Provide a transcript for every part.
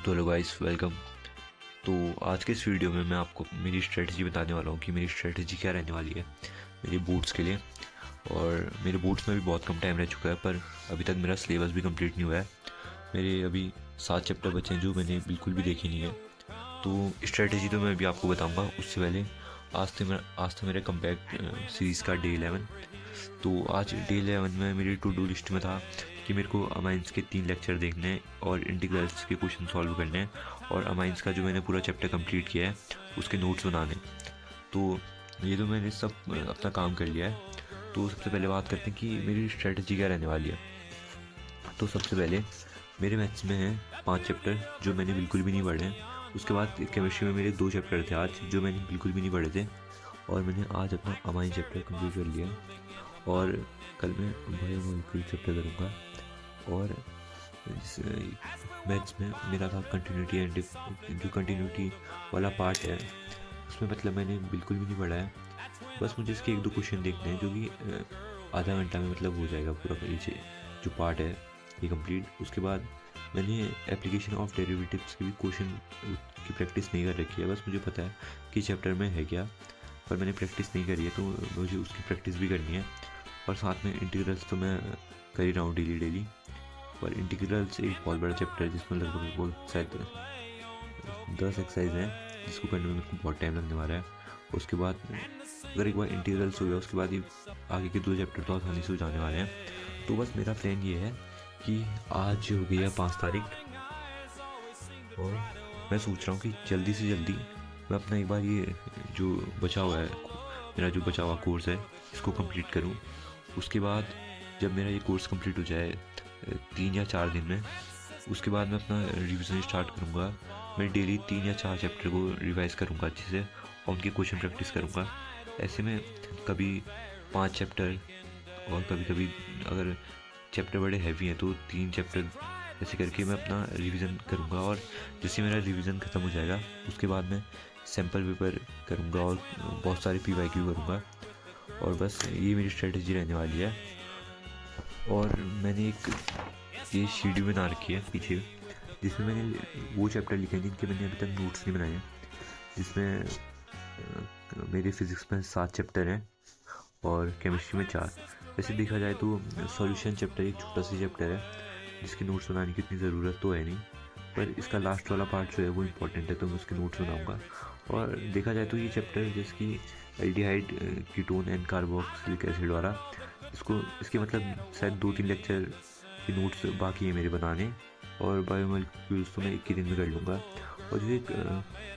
तो hello guys, welcome. तो आज के इस वीडियो में मैं आपको मेरी स्ट्रेटजी बताने वाला हूँ कि मेरी स्ट्रेटजी क्या रहने वाली है मेरे बोर्ड्स के लिए। और मेरे बोर्ड्स में भी बहुत कम टाइम रह चुका है, पर अभी तक मेरा सिलेबस भी कंप्लीट नहीं हुआ है। मेरे अभी 7 चैप्टर बचे हैं जो मैंने बिल्कुल भी देखी नहीं है। तो स्ट्रेटजी तो मैं अभी आपको बताऊँगा, उससे पहले आज था मेरा कम्पैक्ट सीरीज़ का डे 11। तो आज डे 11 में मेरी टू डू लिस्ट में था कि मेरे को अमाइंस के 3 लेक्चर देखने हैं और इंटीग्रल्स के क्वेश्चन सॉल्व करने हैं, और अमाइंस का जो मैंने पूरा चैप्टर कंप्लीट किया है उसके नोट्स बनाने। तो ये तो मैंने सब अपना काम कर लिया है। तो सबसे पहले बात करते हैं कि मेरी स्ट्रेटजी क्या रहने वाली है। तो सबसे पहले मेरे मैथ्स में हैं 5 चैप्टर जो मैंने बिल्कुल भी नहीं पढ़े हैं। उसके बाद केमिस्ट्री में मेरे 2 चैप्टर थे आज जो मैंने बिल्कुल भी नहीं पढ़े थे, और मैंने आज अपना अमाइन चैप्टर कंप्लीट कर लिया। और कल मैं बायोमोलिक्यूल चैप्टर करूँगा। और मैथ्स में मेरा था कंटिन्यूटी एंड जो कंटिन्यूटी वाला पार्ट है उसमें मतलब मैंने बिल्कुल भी नहीं पढ़ा है। बस मुझे इसके 1-2 क्वेश्चन देखने हैं जो कि आधा घंटा में मतलब हो जाएगा पूरा ये जो पार्ट है ये कंप्लीट। उसके बाद मैंने एप्लीकेशन ऑफ डेरिवेटिव्स के भी क्वेश्चन की प्रैक्टिस नहीं कर रखी है। बस मुझे पता है कि चैप्टर में है क्या, पर मैंने प्रैक्टिस नहीं करी है, तो मुझे उसकी प्रैक्टिस भी करनी है। और साथ में इंटीग्रल्स तो मैं कर ही रहा हूँ डेली। पर इंटीग्रल्स एक बहुत बड़ा चैप्टर है जिसमें लगभग वो शायद 10 एक्सरसाइज हैं जिसको करने में मेरे को बहुत टाइम लगने वाला है। उसके बाद अगर एक बार इंटीग्रल्स हो गया उसके बाद ही आगे के 2 चैप्टर तो आसानी से हो जाने वाले हैं। तो बस मेरा प्लान ये है कि आज हो गई है 5 तारीख, और मैं सोच रहा हूँ कि जल्दी से जल्दी मैं अपना एक बार ये जो बचा हुआ है मेरा जो बचा हुआ कोर्स है इसको कंप्लीट करूँ। उसके बाद जब मेरा ये कोर्स कंप्लीट हो जाए 3 या 4 दिन में, उसके बाद मैं अपना रिवीजन स्टार्ट करूँगा। मैं डेली 3 या 4 चैप्टर को रिवाइज़ करूँगा अच्छे से और उनके क्वेश्चन प्रैक्टिस करूँगा। ऐसे में कभी 5 चैप्टर, और कभी कभी अगर चैप्टर बड़े हैवी हैं तो 3 चैप्टर ऐसे करके मैं अपना रिवीजन करूँगा। और जैसे मेरा रिवीजन ख़त्म हो जाएगा उसके बाद मैं सैम्पल पेपर करूँगा और बहुत सारे PYQ करूँगा। और बस ये मेरी स्ट्रेटजी रहने वाली है। और मैंने एक ये शीट भी बना रखी है पीछे जिसमें मैंने वो चैप्टर लिखे हैं जिनके मैंने अभी तक नोट्स नहीं बनाए हैं, जिसमें मेरे फिज़िक्स में 7 चैप्टर हैं और केमिस्ट्री में 4। वैसे देखा जाए तो सॉल्यूशन चैप्टर एक छोटा सा चैप्टर है जिसके नोट्स बनाने की इतनी ज़रूरत तो है नहीं, पर इसका लास्ट वाला पार्ट जो है वो इम्पोर्टेंट है तो मैं उसके नोट्स बनाऊँगा। और देखा जाए तो ये चैप्टर जिसकी aldehyde ketone and carboxylic acid वाला इसके मतलब शायद 2-3 लेक्चर के नोट्स बाकी है मेरे बनाने, और बायोमोलिक्यूल्स तो मैं एक ही दिन में कर लूँगा। और जो एक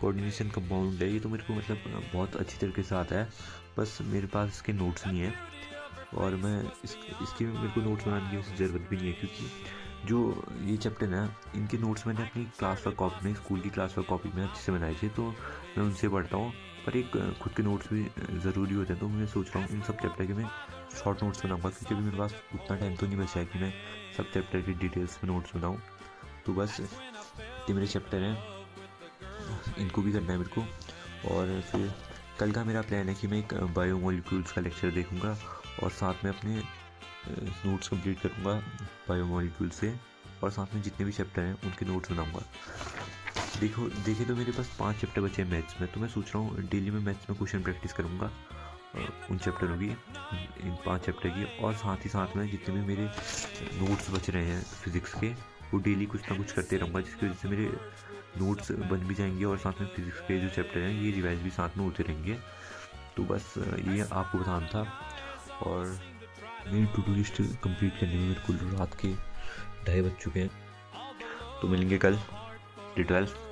कोऑर्डिनेशन कंपाउंड है ये तो मेरे को मतलब बहुत अच्छी तरीके से आता है, बस मेरे पास इसके नोट्स नहीं है। और मैं इसके मेरे को नोट्स बनाने की वैसे ज़रूरत भी नहीं है, क्योंकि जो ये चैप्टर है इनके नोट्स मैंने अपनी क्लास वर्क कॉपी में, स्कूल की क्लास वर्क कॉपी में अच्छे से बनाए थे, तो मैं उनसे पढ़ता हूँ। पर एक खुद के नोट्स भी ज़रूरी होते हैं, तो मैं सोच रहा हूँ इन सब चैप्टर के मैं शॉर्ट नोट्स बनाऊँगा, क्योंकि अभी मेरे पास उतना टाइम तो नहीं बचा है कि मैं सब चैप्टर की डिटेल्स में नोट्स बनाऊँ। तो बस ये मेरे चैप्टर हैं, इनको भी करना है मेरे को। और फिर कल का मेरा प्लान है कि मैं एक बायोमोलिक्यूल्स का लेक्चर देखूँगा और साथ में अपने नोट्स कंप्लीट करूँगा बायोमोलिक्यूल से, और साथ में जितने भी चैप्टर हैं उनके नोट्स बनाऊँगा। देखे तो मेरे पास 5 चैप्टर बचे हैं मैथ्स में, तो मैं सोच रहा हूँ डेली में मैथ्स में क्वेश्चन प्रैक्टिस करूँगा उन चैप्टरों की, इन 5 चैप्टर की। और साथ ही साथ में जितने भी मेरे नोट्स बच रहे हैं फिज़िक्स के वो डेली कुछ ना कुछ करते रहूँगा, जिसकी वजह से मेरे नोट्स बन भी जाएंगे और साथ में फिज़िक्स के जो चैप्टर हैं ये रिवाइज भी साथ में होते रहेंगे। तो बस ये आपको बताना था। और मेरी टू डू लिस्ट कंप्लीट करने में मेरे को रात के 2:30 बज चुके हैं। तो मिलेंगे कल डे 12।